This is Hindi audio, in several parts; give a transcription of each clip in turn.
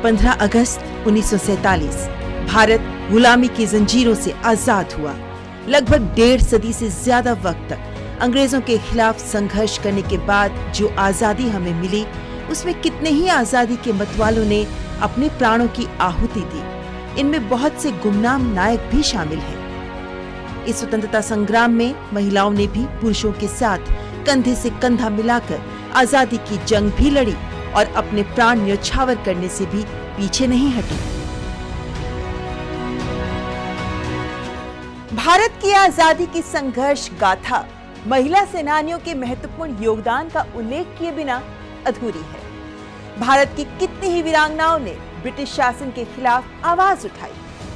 15 अगस्त 1947 भारत गुलामी की जंजीरों से आजाद हुआ। लगभग 1.5 सदी से ज्यादा वक्त तक अंग्रेजों के खिलाफ संघर्ष करने के बाद जो आजादी हमें मिली, उसमें कितने ही आजादी के मतवालों ने अपने प्राणों की आहुति दी। इनमें बहुत से गुमनाम नायक भी शामिल हैं। इस स्वतंत्रता संग्राम में महिलाओं ने भी पुरुषों के साथ कंधे से कंधा मिलाकर आजादी की जंग भी लड़ी और अपने प्राण न्यौछावर करने से भी पीछे नहीं हटी। भारत की आजादी की संघर्ष गाथा महिला सेनानियों के महत्वपूर्ण योगदान का उल्लेख किए बिना अधूरी है। भारत की कितनी ही वीरांगनाओं ने ब्रिटिश शासन के खिलाफ आवाज उठाई,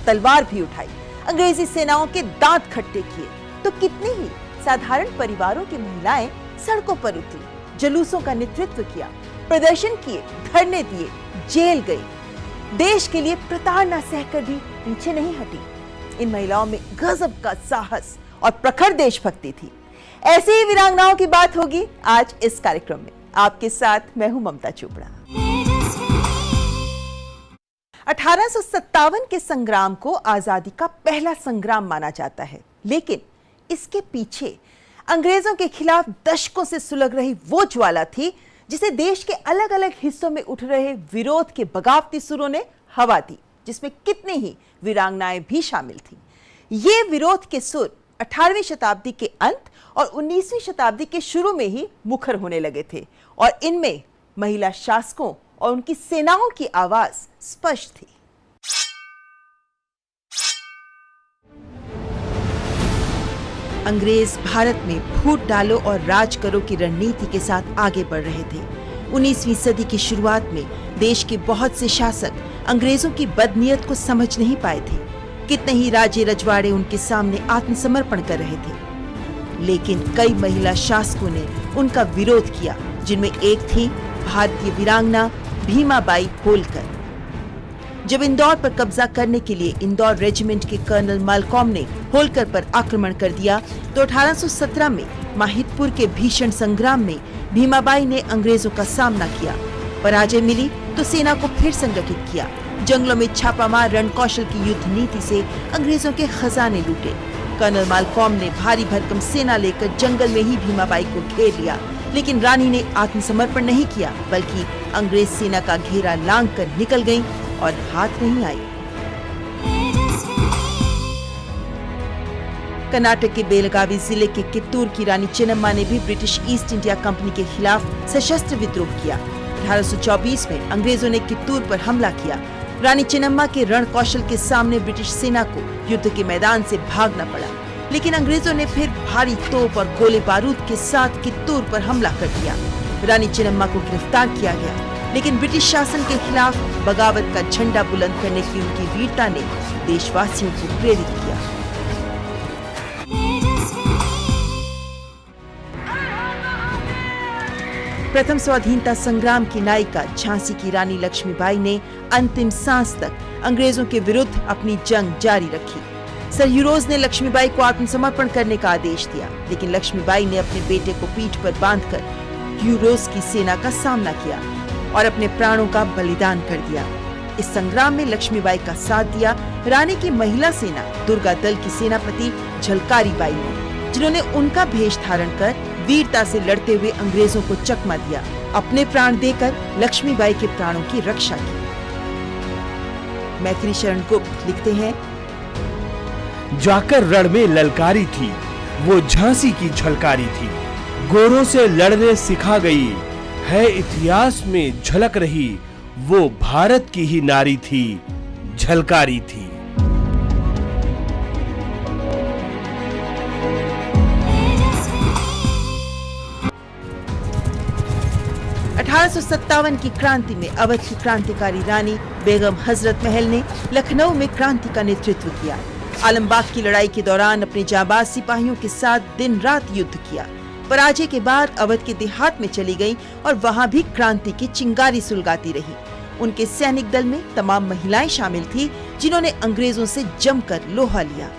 तलवार भी उठाई, अंग्रेजी सेनाओं के दांत खट्टे किए, तो कितनी ही साधारण परिवारों की महिलाएं सड़कों पर उतरी, जुलूसों का नेतृत्व किया, प्रदर्शन किए, धरने दिए, जेल गई। देश के लिए प्रताड़ना सहकर भी पीछे नहीं हटी। इन महिलाओं में गजब का साहस और प्रखर देशभक्ति थी। ऐसी ही वीरांगनाओं की बात होगी आज इस कार्यक्रम में। आपके साथ मैं हूं ममता चोपड़ा। 1857 के संग्राम को आजादी का पहला संग्राम माना जाता है, लेकिन इसके पीछे अंग्रेजों के खिलाफ दशकों से सुलग रही वो ज्वाला थी जिसे देश के अलग अलग हिस्सों में उठ रहे विरोध के बगावती सुरों ने हवा दी, जिसमें कितनी ही वीरांगनाएं भी शामिल थीं। ये विरोध के सुर 18वीं शताब्दी के अंत और 19वीं शताब्दी के शुरू में ही मुखर होने लगे थे और इनमें महिला शासकों और उनकी सेनाओं की आवाज स्पष्ट थी। अंग्रेज भारत में फूट डालो और राज करो की रणनीति के साथ आगे बढ़ रहे थे। 19वीं सदी की शुरुआत में देश के बहुत से शासक अंग्रेजों की बदनीयत को समझ नहीं पाए थे। कितने ही राजे रजवाड़े उनके सामने आत्मसमर्पण कर रहे थे, लेकिन कई महिला शासकों ने उनका विरोध किया, जिनमें एक थी भारतीय वीरांगना भीमाबाई होलकर। जब इंदौर पर कब्जा करने के लिए इंदौर रेजिमेंट के कर्नल मालकॉम ने होलकर पर आक्रमण कर दिया, तो 1817 में माहितपुर के भीषण संग्राम में भीमाबाई ने अंग्रेजों का सामना किया। पराजय मिली तो सेना को फिर संगठित किया। जंगलों में छापामार रणकौशल की युद्ध नीति से अंग्रेजों के खजाने लूटे। कर्नल मालकॉम ने भारी भरकम सेना लेकर जंगल में ही भीमाबाई को घेर लिया, लेकिन रानी ने आत्मसमर्पण नहीं किया, बल्कि अंग्रेज सेना का घेरा लांघकर निकल गईं और हाथ नहीं आई। कर्नाटक के बेलगावी जिले के कित्तूर की रानी चेन्नम्मा ने भी ब्रिटिश ईस्ट इंडिया कंपनी के खिलाफ सशस्त्र विद्रोह किया। 1824 में अंग्रेजों ने कित्तूर पर हमला किया। रानी चेन्नम्मा के रण कौशल के सामने ब्रिटिश सेना को युद्ध के मैदान से भागना पड़ा, लेकिन अंग्रेजों ने फिर भारी तोप और गोले बारूद के साथ कित्तूर पर हमला कर दिया। रानी चेन्नम्मा को गिरफ्तार किया गया, लेकिन ब्रिटिश शासन के खिलाफ बगावत का झंडा बुलंद करने की उनकी वीरता ने देशवासियों को प्रेरित किया। प्रथम स्वाधीनता संग्राम की नायिका झांसी की रानी लक्ष्मीबाई ने अंतिम सांस तक अंग्रेजों के विरुद्ध अपनी जंग जारी रखी। सर यूरोज ने लक्ष्मीबाई को आत्मसमर्पण करने का आदेश दिया, लेकिन लक्ष्मीबाई ने अपने बेटे को पीठ पर बांधकर यूरोज की सेना का सामना किया और अपने प्राणों का बलिदान कर दिया। इस संग्राम में लक्ष्मीबाई का साथ दिया रानी की महिला सेना दुर्गा दल की सेनापति झलकारी बाई ने, जिन्होंने उनका भेष धारण कर वीरता से लड़ते हुए अंग्रेजों को चकमा दिया, अपने प्राण देकर लक्ष्मीबाई के प्राणों की रक्षा की। मैथिली शरण गुप्त लिखते हैं, जाकर रण में ललकारी थी, वो झांसी की झलकारी थी, गोरों से लड़ने सिखा गई, है इतिहास में झलक रही, वो भारत की ही नारी थी, झलकारी थी। 1857 की क्रांति में अवध की क्रांतिकारी रानी बेगम हजरत महल ने लखनऊ में क्रांति का नेतृत्व किया। आलमबाग की लड़ाई के दौरान अपने जाबाज सिपाहियों के साथ दिन रात युद्ध किया। पराजय के बाद अवध के देहात में चली गई और वहां भी क्रांति की चिंगारी सुलगाती रही। उनके सैनिक दल में तमाम महिलाएं शामिल थी, जिन्होंने अंग्रेजों से जमकर लोहा लिया।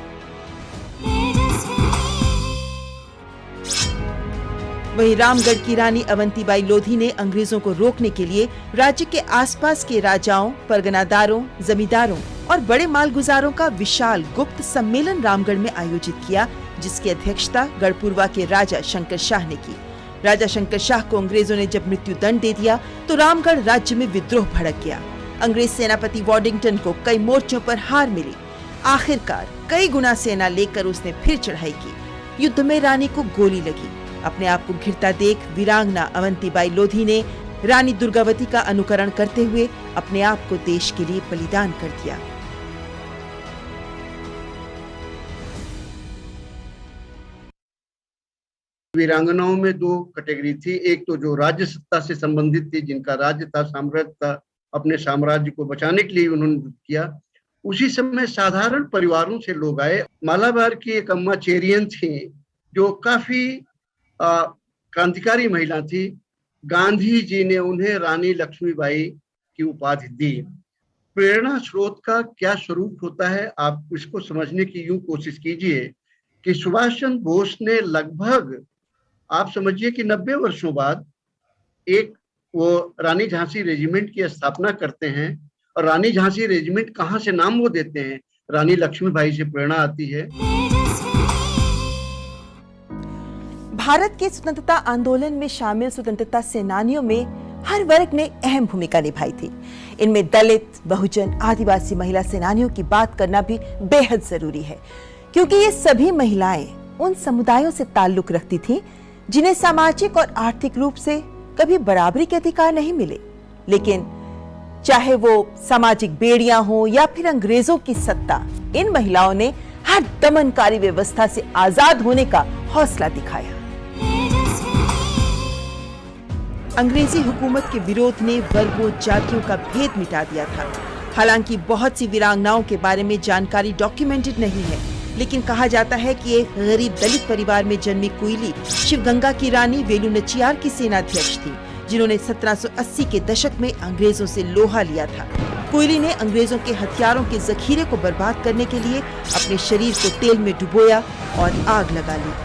वहीं रामगढ़ की रानी अवंतीबाई लोधी ने अंग्रेजों को रोकने के लिए राज्य के आसपास के राजाओं, परगनादारों, जमींदारों और बड़े मालगुजारों का विशाल गुप्त सम्मेलन रामगढ़ में आयोजित किया, जिसकी अध्यक्षता गढ़पुरवा के राजा शंकर शाह ने की। राजा शंकर शाह को अंग्रेजों ने जब मृत्यु दंड दे दिया तो रामगढ़ राज्य में विद्रोह भड़क गया। अंग्रेज सेनापति वॉडिंगटन को कई मोर्चों पर हार मिली। आखिरकार कई गुना सेना लेकर उसने फिर चढ़ाई की। युद्ध में रानी को गोली लगी। अपने आप को घिरता देख वीरांगना अवंतीबाई लोधी ने रानी दुर्गावती का अनुकरण करते हुए अपने आप को देश के लिए बलिदान कर दिया। वीरांगनाओं में दो कैटेगरी थी। एक तो जो राज्य सत्ता से संबंधित थी, जिनका राज्य था, साम्राज्य था, अपने साम्राज्य को बचाने के लिए उन्होंने किया। उसी समय साधारण परिवारों से लोग आए। मालाबार की एक अम्मा चेरियन थी जो काफी क्रांतिकारी महिला थी। गांधी जी ने उन्हें रानी लक्ष्मीबाई की उपाधि दी। प्रेरणा स्रोत का क्या स्वरूप होता है, आप इसको समझने की यूं कोशिश कीजिए कि सुभाष चंद्र बोस ने लगभग आप समझिए कि 90 वर्षों बाद एक वो रानी झांसी रेजिमेंट की स्थापना करते हैं। और रानी झांसी रेजिमेंट कहाँ से नाम वो देते हैं, रानी लक्ष्मीबाई से प्रेरणा आती है। भारत के स्वतंत्रता आंदोलन में शामिल स्वतंत्रता सेनानियों में हर वर्ग ने अहम भूमिका निभाई थी। इनमें दलित, बहुजन, आदिवासी महिला सेनानियों की बात करना भी बेहद जरूरी है, क्योंकि ये सभी महिलाएं उन समुदायों से ताल्लुक रखती थीं जिन्हें सामाजिक और आर्थिक रूप से कभी बराबरी के अधिकार नहीं मिले। लेकिन चाहे वो सामाजिक बेड़ियां हो या फिर अंग्रेजों की सत्ता, इन महिलाओं ने हर दमनकारी व्यवस्था से आजाद होने का हौसला दिखाया। अंग्रेजी हुकूमत के विरोध ने वर्गों, जातियों का भेद मिटा दिया था। हालांकि बहुत सी वीरांगनाओं के बारे में जानकारी डॉक्यूमेंटेड नहीं है, लेकिन कहा जाता है कि एक गरीब दलित परिवार में जन्मी कुइली शिवगंगा की रानी वेलू नचियार की सेनाध्यक्ष थी, जिन्होंने 1780 के दशक में अंग्रेजों से लोहा लिया था। कुइली ने अंग्रेजों के हथियारों के जखीरे को बर्बाद करने के लिए अपने शरीर को तेल में डुबोया और आग लगा ली।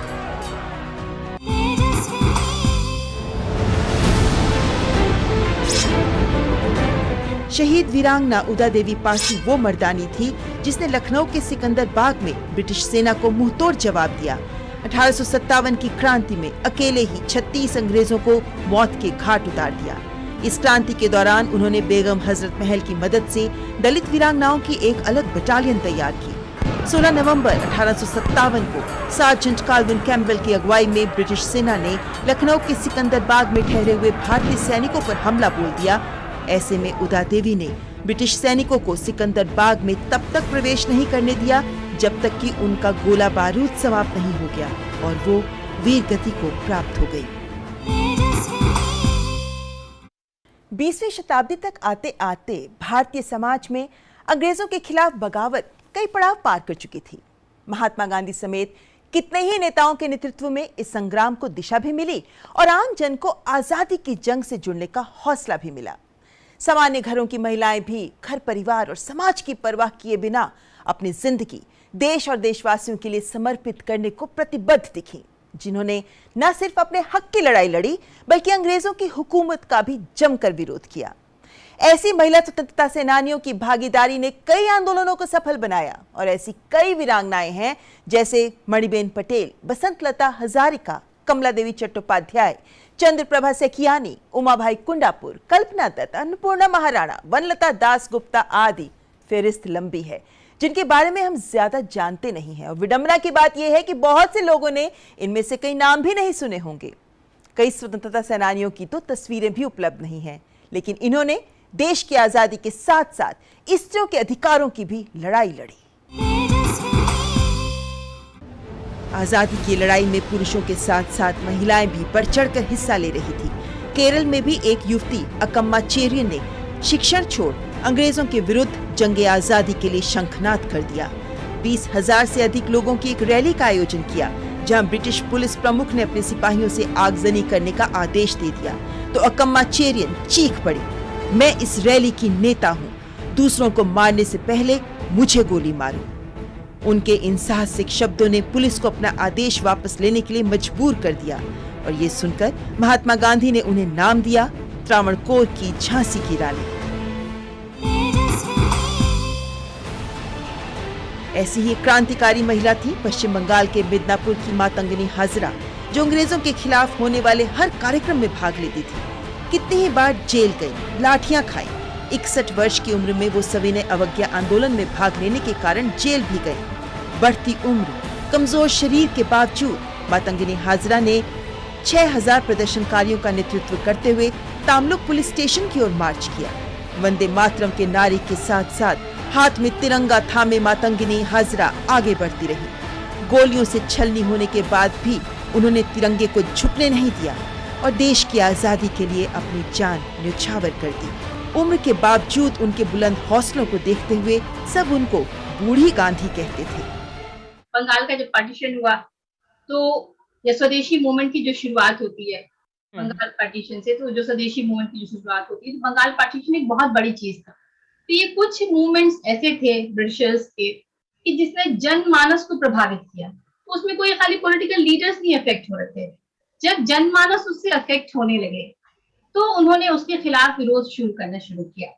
शहीद वीरांगना उदा देवी पासी वो मर्दानी थी जिसने लखनऊ के सिकंदर बाग में ब्रिटिश सेना को मुंहतोड़ जवाब दिया। 1857 की क्रांति में अकेले ही 36 अंग्रेजों को मौत के घाट उतार दिया। इस क्रांति के दौरान उन्होंने बेगम हजरत महल की मदद से दलित वीरांगनाओं की एक अलग बटालियन तैयार की। 16 नवंबर 1857 को सार्जेंट कार्विन कैम्पबेल की अगुवाई में ब्रिटिश सेना ने लखनऊ के सिकंदर बाग में ठहरे हुए भारतीय सैनिकों पर हमला बोल दिया। ऐसे में उदा देवी ने ब्रिटिश सैनिकों को सिकंदर बाग में तब तक प्रवेश नहीं करने दिया जब तक कि उनका गोला बारूद समाप्त नहीं हो गया और वो वीर गति को प्राप्त हो गई। 20वीं शताब्दी तक आते आते भारतीय समाज में अंग्रेजों के खिलाफ बगावत कई पड़ाव पार कर चुकी थी। महात्मा गांधी समेत कितने ही नेताओं के नेतृत्व में इस संग्राम को दिशा भी मिली और आम जन को आजादी की जंग से जुड़ने का हौसला भी मिला। सामान्य घरों की महिलाएं भी घर परिवार और समाज की परवाह किए बिना अपनी जिंदगी देश और देशवासियों के लिए समर्पित करने को प्रतिबद्ध दिखी, जिन्होंने न सिर्फ अपने हक की लड़ाई लड़ी बल्कि अंग्रेजों की हुकूमत का भी जमकर विरोध किया। ऐसी महिला स्वतंत्रता सेनानियों की भागीदारी ने कई आंदोलनों को सफल बनाया और ऐसी कई वीरांगनाएं हैं जैसे मणिबेन पटेल, बसंतलता हजारिका, कमला देवी चट्टोपाध्याय, चंद्रप्रभा सेकियानी, उमाभाई कुंडापुर, कल्पना दत्त, अन्नपूर्णा महाराणा, वनलता दास गुप्ता आदि फेरिस्त लंबी है जिनके बारे में हम ज्यादा जानते नहीं हैं। और विडंबना की बात यह है कि बहुत से लोगों ने इनमें से कई नाम भी नहीं सुने होंगे। कई स्वतंत्रता सेनानियों की तो तस्वीरें भी उपलब्ध नहीं हैं, लेकिन इन्होंने देश की आजादी के साथ साथ स्त्रियों के अधिकारों की भी लड़ाई लड़ी। आजादी की लड़ाई में पुरुषों के साथ साथ महिलाएं भी बढ़ चढ़कर हिस्सा ले रही थी। केरल में भी एक युवती अकम्मा चेरियन ने शिक्षण छोड़ अंग्रेजों के विरुद्ध जंगे आजादी के लिए शंखनाद कर दिया। 20,000 से अधिक लोगों की एक रैली का आयोजन किया, जहां ब्रिटिश पुलिस प्रमुख ने अपने सिपाहियों से आगजनी करने का आदेश दे दिया तो अकम्मा चेरियन चीख पड़ी, मैं इस रैली की नेता हूँ, दूसरों को मारने से पहले मुझे गोली मारो। उनके इन साहसिक शब्दों ने पुलिस को अपना आदेश वापस लेने के लिए मजबूर कर दिया। और ये सुनकर महात्मा गांधी ने उन्हें नाम दिया त्रावणकोर की झांसी की रानी। ऐसी ही क्रांतिकारी महिला थी पश्चिम बंगाल के मिदनापुर की मातंगिनी हाजरा, जो अंग्रेजों के खिलाफ होने वाले हर कार्यक्रम में भाग लेती थी। कितनी ही बार जेल गई, लाठियां खाई। 61 वर्ष की उम्र में वो सविनय अवज्ञा आंदोलन में भाग लेने के कारण जेल भी गई। बढ़ती उम्र, कमजोर शरीर के बावजूद मातंगिनी हाजरा ने 6000 प्रदर्शनकारियों का नेतृत्व करते हुए तामलुक पुलिस स्टेशन की ओर मार्च किया। वंदे मातरम के नारे के साथ साथ हाथ में तिरंगा थामे मातंगिनी हाजरा आगे बढ़ती रही। गोलियों से छलनी होने के बाद भी उन्होंने तिरंगे को झुकने नहीं दिया और देश की आजादी के लिए अपनी जान न्यौछावर कर दी। उम्र के बावजूद उनके बुलंद हौसलों को देखते हुए सब उनको बूढ़ी गांधी कहते थे। बंगाल का जब पार्टीशन हुआ तो ये स्वदेशी मूवमेंट की जो शुरुआत होती है बंगाल पार्टीशन से, तो जो स्वदेशी मूवमेंट की जो शुरुआत होती है, तो बंगाल पार्टीशन एक बहुत बड़ी चीज था। तो ये कुछ मूवमेंट्स ऐसे थे ब्रिटिशर्स के कि जिसने जनमानस को प्रभावित किया। तो उसमें कोई खाली पॉलिटिकल लीडर्स नहीं अफेक्ट हो रहे थे। जब जनमानस उससे अफेक्ट होने लगे तो उन्होंने उसके खिलाफ विरोध शुरू करना शुरू किया।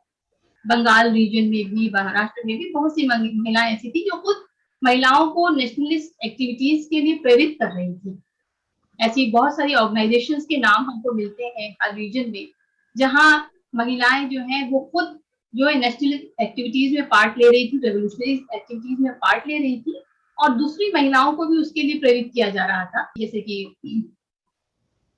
बंगाल रीजन में भी, महाराष्ट्र में भी बहुत सी महिलाएं ऐसी थी जो खुद महिलाओं को नेशनलिस्ट एक्टिविटीज के लिए प्रेरित कर रही थी। ऐसी बहुत सारी ऑर्गेनाइजेशंस के नाम हमको मिलते हैं हर रीजन में, जहां महिलाएं जो हैं वो खुद जो है नेशनलिस्ट एक्टिविटीज में पार्ट ले रही थी, रेवोल्यूशनरी एक्टिविटीज में पार्ट ले रही थी, और दूसरी महिलाओं को भी उसके लिए प्रेरित किया जा रहा था। जैसे कि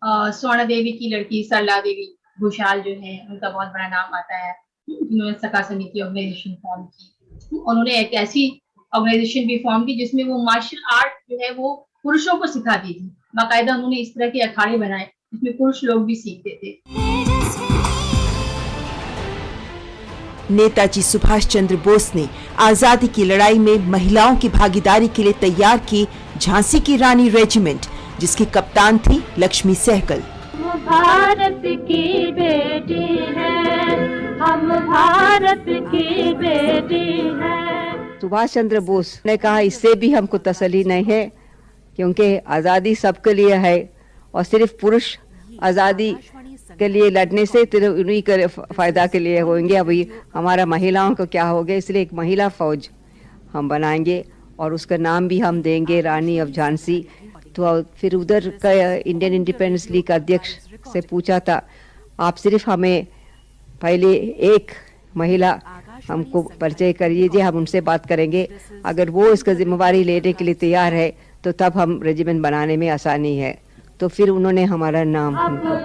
स्वर्ण देवी की लड़की सरला देवी घोषाल जो है, उनका बहुत बड़ा नाम आता है, जिन्होंने सखा समिति ऑर्गेनाइजेशन फॉर्म की। उन्होंने एक ऐसी ऑर्गेनाइजेशन भी फॉर्म की जिसमें वो मार्शल आर्ट जो है वो पुरुषों को सिखाती थी। बाकायदा उन्होंने इस तरह के अखाड़े बनाए जिसमें पुरुष लोग भी सीखते थे। नेताजी सुभाष चंद्र बोस ने आजादी की लड़ाई में महिलाओं की भागीदारी के लिए तैयार की झांसी की रानी रेजिमेंट, जिसकी कप्तान थी लक्ष्मी सहगल। भारत की बेटी है, हम भारत की बेटी है। सुभाष चंद्र बोस ने कहा इससे भी हमको तसल्ली नहीं है, क्योंकि आज़ादी सबके लिए है और सिर्फ पुरुष आज़ादी के लिए लड़ने से उन्हीं के फायदा के लिए होंगे। अभी हमारा महिलाओं को क्या हो गया, इसलिए एक महिला फौज हम बनाएंगे और उसका नाम भी हम देंगे रानी ऑफ झांसी। तो फिर उधर का इंडियन इंडिपेंडेंस लीग अध्यक्ष से पूछा था, आप सिर्फ हमें पहले एक महिला हमको परिचय करिए, हम उनसे बात करेंगे। अगर वो इसका जिम्मेवारी लेने के लिए तैयार है तो तब हम रेजिमेंट बनाने में आसानी है। तो फिर उन्होंने हमारा नाम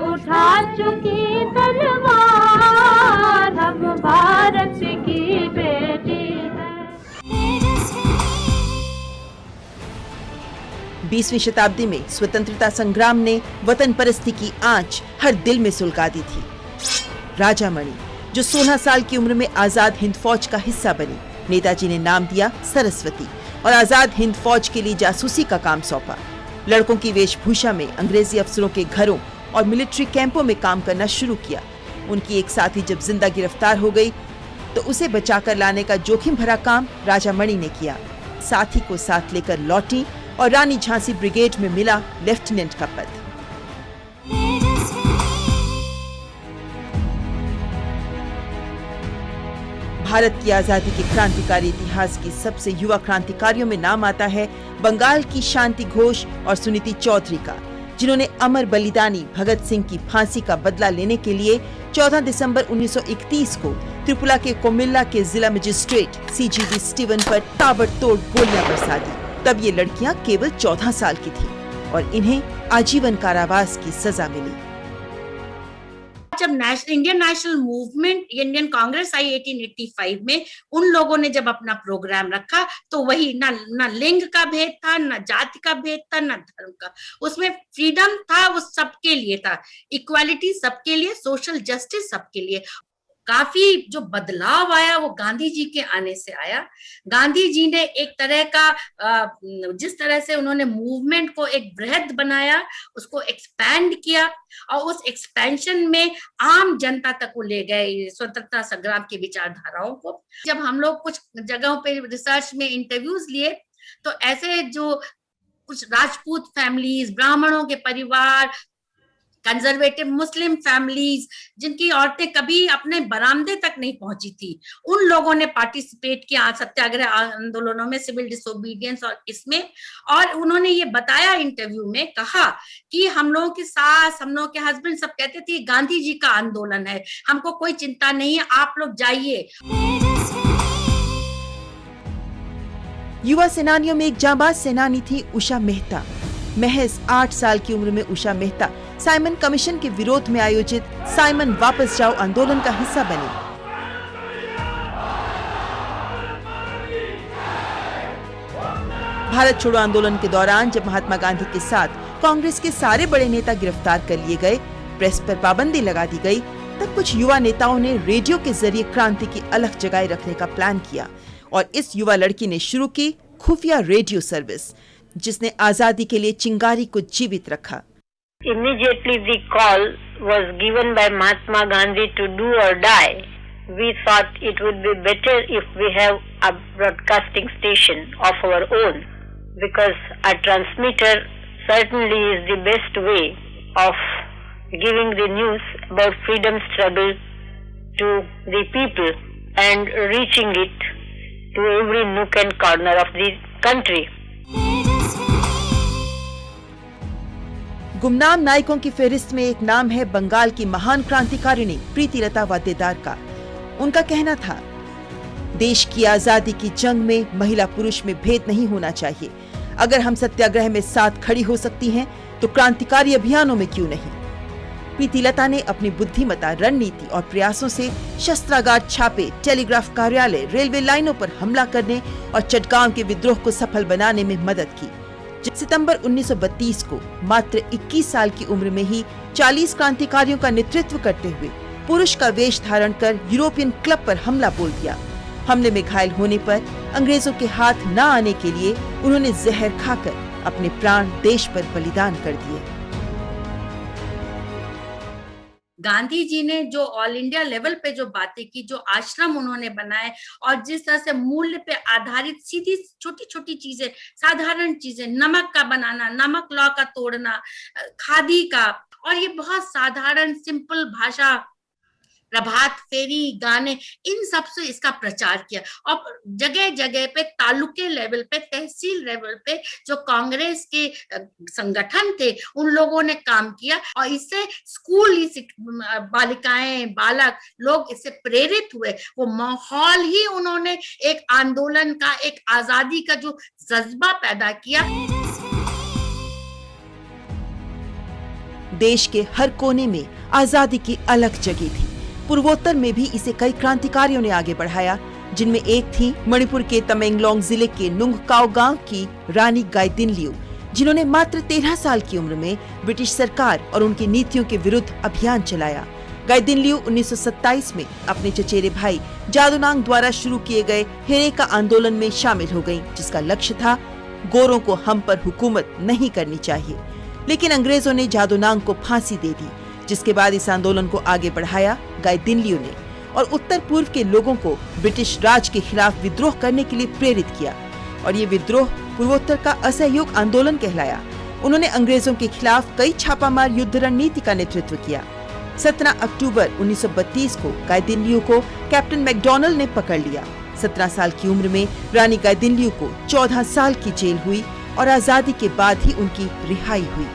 उठा चुकी तलवार, हम भारत की बेटी है। 20वीं शताब्दी में स्वतंत्रता संग्राम ने वतन परस्ती की आंच हर दिल में सुलगा दी थी। राजा मणि, जो 16 साल की उम्र में आजाद हिंद फौज का हिस्सा बनी, नेताजी ने नाम दिया सरस्वती और आजाद हिंद फौज के लिए जासूसी का काम सौंपा। लड़कों की वेशभूषा में अंग्रेजी अफसरों के घरों और मिलिट्री कैंपों में काम करना शुरू किया। उनकी एक साथी जब जिंदा गिरफ्तार हो गई तो उसे बचाकर लाने का जोखिम भरा काम राजा मणि ने किया। साथी को साथ लेकर लौटी और रानी झांसी ब्रिगेड में मिला लेफ्टिनेंट का पद। भारत की आजादी के क्रांतिकारी इतिहास की सबसे युवा क्रांतिकारियों में नाम आता है बंगाल की शांति घोष और सुनीति चौधरी का, जिन्होंने अमर बलिदानी भगत सिंह की फांसी का बदला लेने के लिए 14 दिसंबर 1931 को त्रिपुरा के कोमिल्ला के जिला मजिस्ट्रेट CGV स्टीवन पर ताबड़तोड़ गोलियां बरसा दी। तब ये लड़कियां केवल 14 साल की थीं और इन्हें आजीवन कारावास की सजा मिली। जब Indian national movement, Indian Congress आई 1885 में, उन लोगों ने जब अपना प्रोग्राम रखा तो वही ना लिंग का भेद था, ना जाति का भेद था, ना धर्म का। उसमें फ्रीडम था, वो सबके लिए था, इक्वालिटी सबके लिए, सोशल जस्टिस सबके लिए। काफी जो बदलाव आया वो गांधी जी के आने से आया। गांधी जी ने एक तरह का जिस तरह से उन्होंने मूवमेंट को एक बृहद बनाया, उसको एक्सपैंड किया और उस एक्सपेंशन में आम जनता तक वो ले गए स्वतंत्रता संग्राम की विचारधाराओं को। जब हम लोग कुछ जगहों पे रिसर्च में इंटरव्यूज लिए तो ऐसे जो कुछ राजपूत फैमिलीज, ब्राह्मणों के परिवार, कंजर्वेटिव मुस्लिम फैमिलीज, जिनकी औरतें कभी अपने बरामदे तक नहीं पहुंची थी, उन लोगों ने पार्टिसिपेट किया सत्याग्रह आंदोलनों में, सिविल डिसोबीडियंस और इसमें। और उन्होंने ये बताया इंटरव्यू में, कहा कि हम लोगों की सास, हम लोगों के हस्बैंड सब कहते थे गांधी जी का आंदोलन है, हमको कोई चिंता नहीं है, आप लोग जाइए। युवा सेनानियों में एक जांबाज सेनानी थी उषा मेहता। महज 8 साल की उम्र में उषा मेहता साइमन कमीशन के विरोध में आयोजित साइमन वापस जाओ आंदोलन का हिस्सा बनी। भारत छोड़ो आंदोलन के दौरान जब महात्मा गांधी के साथ कांग्रेस के सारे बड़े नेता गिरफ्तार कर लिए गए, प्रेस पर पाबंदी लगा दी गई, तब कुछ युवा नेताओं ने रेडियो के जरिए क्रांति की अलख जगाए रखने का प्लान किया और इस युवा लड़की ने शुरू की खुफिया रेडियो सर्विस, जिसने आजादी के लिए चिंगारी को जीवित रखा। Immediately the call was given by Mahatma Gandhi to do or die. We thought it would be better if we have a broadcasting station of our own, because a transmitter certainly is the best way of giving the news about freedom struggle to the people and reaching it to every nook and corner of the country. गुमनाम नायकों की फहरिस्त में एक नाम है बंगाल की महान क्रांतिकारिणी प्रीतिलता वाद्देदार का। उनका कहना था, देश की आजादी की जंग में महिला पुरुष में भेद नहीं होना चाहिए। अगर हम सत्याग्रह में साथ खड़ी हो सकती हैं, तो क्रांतिकारी अभियानों में क्यों नहीं। प्रीतिलता ने अपनी बुद्धिमता, रणनीति और प्रयासों से शस्त्रागार छापे, टेलीग्राफ कार्यालय, रेलवे लाइनों पर हमला करने और चटगांव के विद्रोह को सफल बनाने में मदद की। सितंबर 1932 को मात्र 21 साल की उम्र में ही 40 क्रांतिकारियों का नेतृत्व करते हुए पुरुष का वेश धारण कर यूरोपियन क्लब पर हमला बोल दिया। हमले में घायल होने पर अंग्रेजों के हाथ न आने के लिए उन्होंने जहर खाकर अपने प्राण देश पर बलिदान कर दिए। गांधी जी ने जो ऑल इंडिया लेवल पे जो बातें की, जो आश्रम उन्होंने बनाए और जिस तरह से मूल्य पे आधारित सीधी छोटी छोटी चीजें, साधारण चीजें, नमक का बनाना, नमक लॉ का तोड़ना, खादी का, और ये बहुत साधारण सिंपल भाषा, प्रभात फेरी, गाने, इन सब से इसका प्रचार किया। और जगह जगह पे, तालुके लेवल पे, तहसील लेवल पे जो कांग्रेस के संगठन थे, उन लोगों ने काम किया और इससे स्कूली बालिकाएं, बालक लोग इससे प्रेरित हुए। वो माहौल ही उन्होंने एक आंदोलन का, एक आजादी का जो जज्बा पैदा किया। देश के हर कोने में आजादी की अलग जगी थी। पूर्वोत्तर में भी इसे कई क्रांतिकारियों ने आगे बढ़ाया, जिनमें एक थी मणिपुर के तमेंगलोंग जिले के नुंगकाओ गांव की रानी गाइदिनलिउ, जिन्होंने मात्र 13 साल की उम्र में ब्रिटिश सरकार और उनकी नीतियों के विरुद्ध अभियान चलाया। गाइदिनलिउ 1927 में अपने चचेरे भाई जादोनांग द्वारा शुरू किए गए हेरेका आंदोलन में शामिल हो गयी, जिसका लक्ष्य था गोरों को हम पर हुकूमत नहीं करनी चाहिए। लेकिन अंग्रेजों ने जादोनांग को फांसी दे दी, जिसके बाद इस आंदोलन को आगे बढ़ाया गाइदिनलिउ ने और उत्तर पूर्व के लोगों को ब्रिटिश राज के खिलाफ विद्रोह करने के लिए प्रेरित किया। और ये विद्रोह पूर्वोत्तर का असहयोग आंदोलन कहलाया। उन्होंने अंग्रेजों के खिलाफ कई छापामार युद्ध रणनीति का नेतृत्व किया। 17 अक्टूबर 1932 को गाइदिनलिउ को कैप्टन मैकडॉनल्ड ने पकड़ लिया। 17 साल की उम्र में रानी गाइदिनलिउ को 14 साल की जेल हुई और आजादी के बाद ही उनकी रिहाई हुई।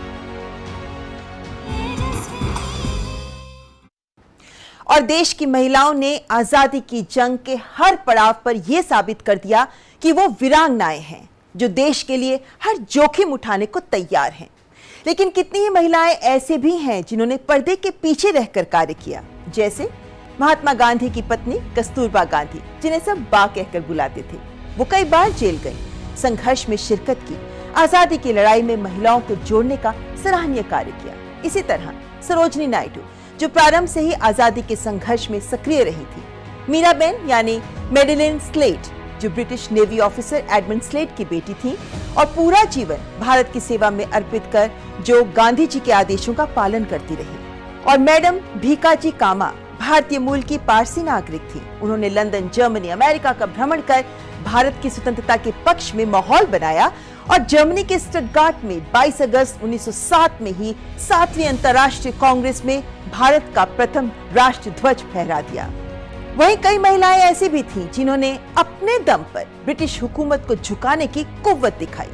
और देश की महिलाओं ने आजादी की जंग के हर पड़ाव पर यह साबित कर दिया कि वो वीरांगनाएं हैं, जो देश के लिए हर जोखिम उठाने को तैयार हैं। लेकिन कितनी ही महिलाएं ऐसे भी हैं जिन्होंने पर्दे के पीछे रहकर कार्य किया, जैसे महात्मा गांधी की पत्नी कस्तूरबा गांधी, जिन्हें सब बा कहकर बुलाते थे। वो कई बार जेल गई, संघर्ष में शिरकत की, आजादी की लड़ाई में महिलाओं को जोड़ने का सराहनीय कार्य किया। इसी तरह सरोजनी नायडू, जो प्रारंभ से ही आजादी के संघर्ष में सक्रिय रही थी। मीराबेन यानी मेडेलिन स्लेट, जो British navy officer Edmund slate की बेटी थी और पूरा जीवन भारत की सेवा में अर्पित कर जो गांधी जी के आदेशों का पालन करती रही। और मैडम भीकाजी कामा भारतीय मूल की पारसी नागरिक थी। उन्होंने लंदन, जर्मनी, अमेरिका का भ्रमण कर भारत की स्वतंत्रता के पक्ष में माहौल बनाया और जर्मनी के स्टटगार्ट में 22 अगस्त 1907 में ही 7वीं अंतर्राष्ट्रीय कांग्रेस में भारत का प्रथम राष्ट्र ध्वज फहरा दिया। वहीं कई महिलाएं ऐसी भी थीं जिन्होंने अपने दम पर ब्रिटिश हुकूमत को झुकाने की कुव्वत दिखाई।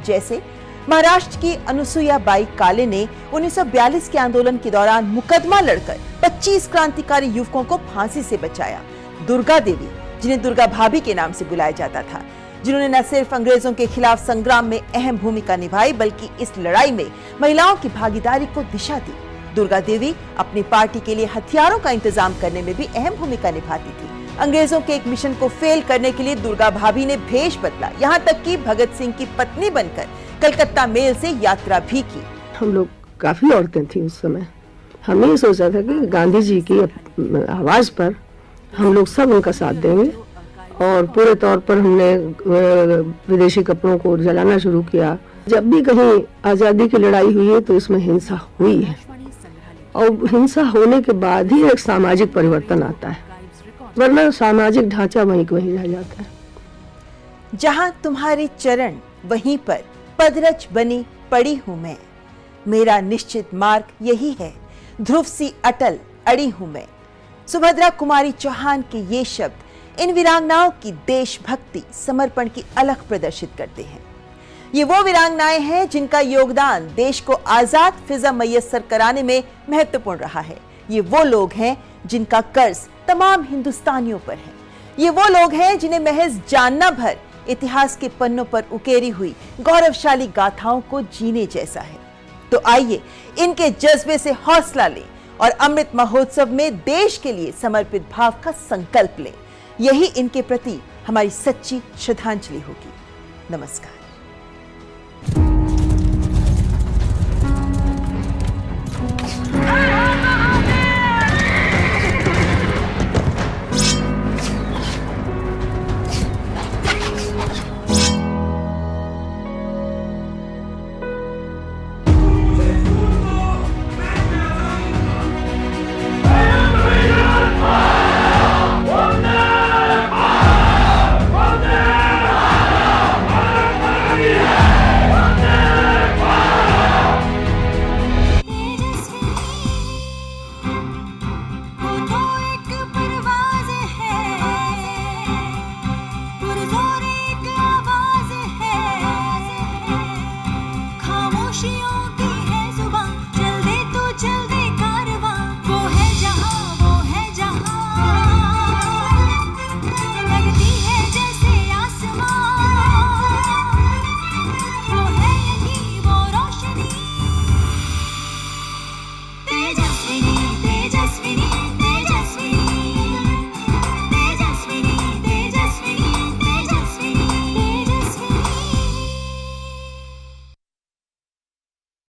जैसे महाराष्ट्र की अनुसुईया बाई काले ने 1942 के आंदोलन के दौरान मुकदमा लड़कर 25 क्रांतिकारी युवकों को फांसी से बचाया। दुर्गा देवी, जिन्हें दुर्गा भाभी के नाम से बुलाया जाता था, जिन्होंने न सिर्फ अंग्रेजों के खिलाफ संग्राम में अहम भूमिका निभाई बल्कि इस लड़ाई में महिलाओं की भागीदारी को दिशा दी। दुर्गा देवी अपनी पार्टी के लिए हथियारों का इंतजाम करने में भी अहम भूमिका निभाती थी। अंग्रेजों के एक मिशन को फेल करने के लिए दुर्गा भाभी ने भेष बदला, यहाँ तक कि भगत सिंह की पत्नी बनकर कलकत्ता मेल से यात्रा भी की। हम लोग काफी औरतें थी उस समय। हमने ये सोचा था कि गांधी जी की आवाज पर हम लोग सब उनका साथ देंगे और पूरे तौर पर हमने विदेशी कपड़ों को जलाना शुरू किया। जब भी कहीं आजादी की लड़ाई हुई है तो इसमें हिंसा हुई है और हिंसा होने के बाद ही एक सामाजिक परिवर्तन आता है, वरना सामाजिक ढांचा वहीं वहीं रह जाता है। जहां तुम्हारे चरण वहीं पर पदरच बनी पड़ी हूं मैं, मेरा निश्चित मार्ग यही है, ध्रुव सी अटल अड़ी हूं मैं। सुभद्रा कुमारी चौहान के ये शब्द इन वीरांगनाओं की देशभक्ति, समर्पण की अलख प्रदर्शित करते हैं। ये वो वीरांगनाएं हैं जिनका योगदान देश को आजाद फिजा मैसर कराने में महत्वपूर्ण रहा है। ये वो लोग हैं जिनका कर्ज तमाम हिंदुस्तानियों पर है। ये वो लोग हैं जिन्हें महज जानना भर इतिहास के पन्नों पर उकेरी हुई गौरवशाली गाथाओं को जीने जैसा है। तो आइए इनके जज्बे से हौसला लें और अमृत महोत्सव में देश के लिए समर्पित भाव का संकल्प लें। यही इनके प्रति हमारी सच्ची श्रद्धांजलि होगी। नमस्कार।